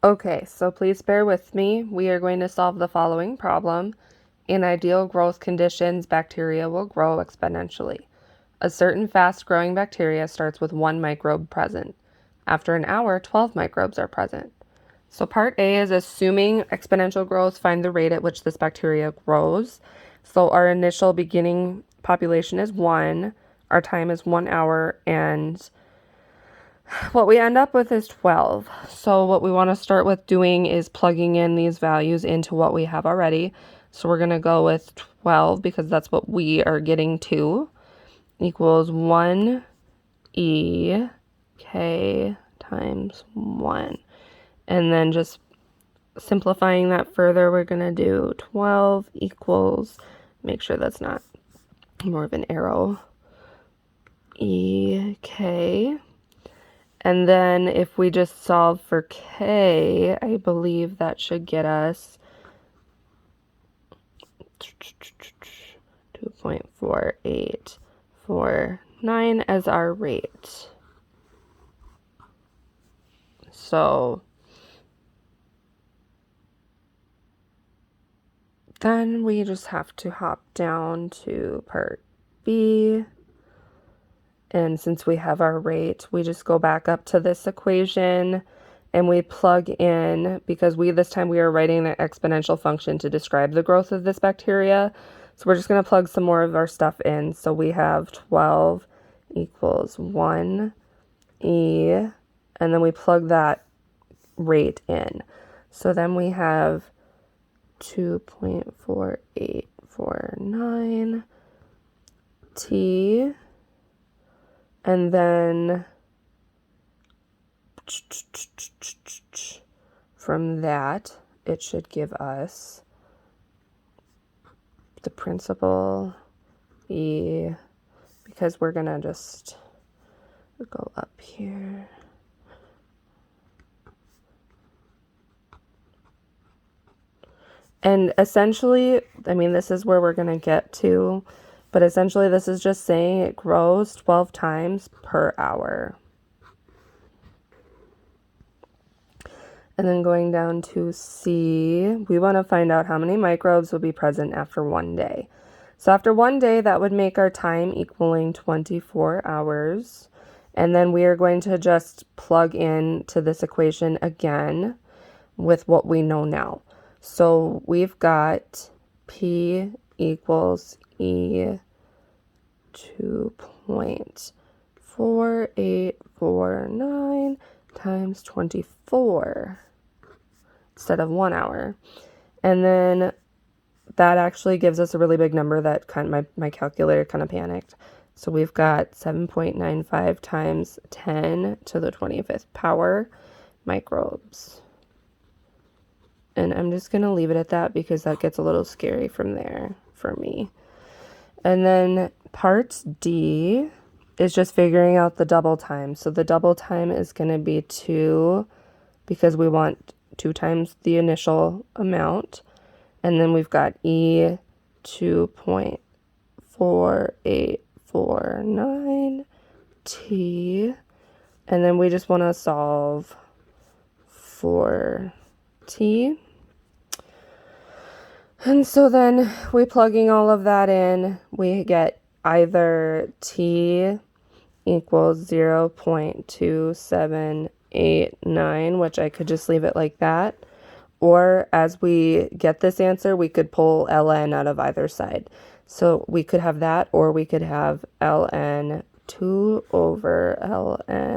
Okay, so please bear with me. We are going to solve the following problem. In ideal growth conditions, bacteria will grow exponentially. A certain fast-growing bacteria starts with 1 microbe present. After an hour, 12 microbes are present. So part A is assuming exponential growth, find the rate at which this bacteria grows. So our initial beginning population is 1, our time is 1 hour, and what we end up with is 12. So what we want to start with doing is plugging in these values into what we have already. So we're going to go with 12 because that's what we are getting to, equals 1 E K times 1. And then just simplifying that further, we're going to do 12 equals, make sure that's not more of an arrow, E K. And then if we just solve for K, I believe that should get us 2.4849 as our rate. So then we just have to hop down to part B. And since we have our rate, we just go back up to this equation and we plug in, because this time we are writing an exponential function to describe the growth of this bacteria. So we're just going to plug some more of our stuff in. So we have 12 equals 1 E, and then we plug that rate in. So then we have 2.4849 T, and then from that, it should give us the principal E, because we're going to just go up here. And essentially, I mean, this is where we're going to get to, but essentially this is just saying it grows 12 times per hour. And then going down to C, we want to find out how many microbes will be present after 1 day. So after 1 day, that would make our time equaling 24 hours. And then we are going to just plug in to this equation again with what we know now. So we've got P equals E 2.4849 times 24 instead of 1 hour. And then that actually gives us a really big number that my calculator kind of panicked. So we've got 7.95 times 10 to the 25th power microbes. And I'm just going to leave it at that because that gets a little scary from there for me. And then part D is just figuring out the double time. So the double time is going to be 2, because we want 2 times the initial amount. And then we've got E 2.4849 T. And then we just want to solve for T. And so then we plugging all of that in, we get either T equals 0.2789, which I could just leave it like that. Or as we get this answer, we could pull ln out of either side. So we could have that, or we could have ln 2 over ln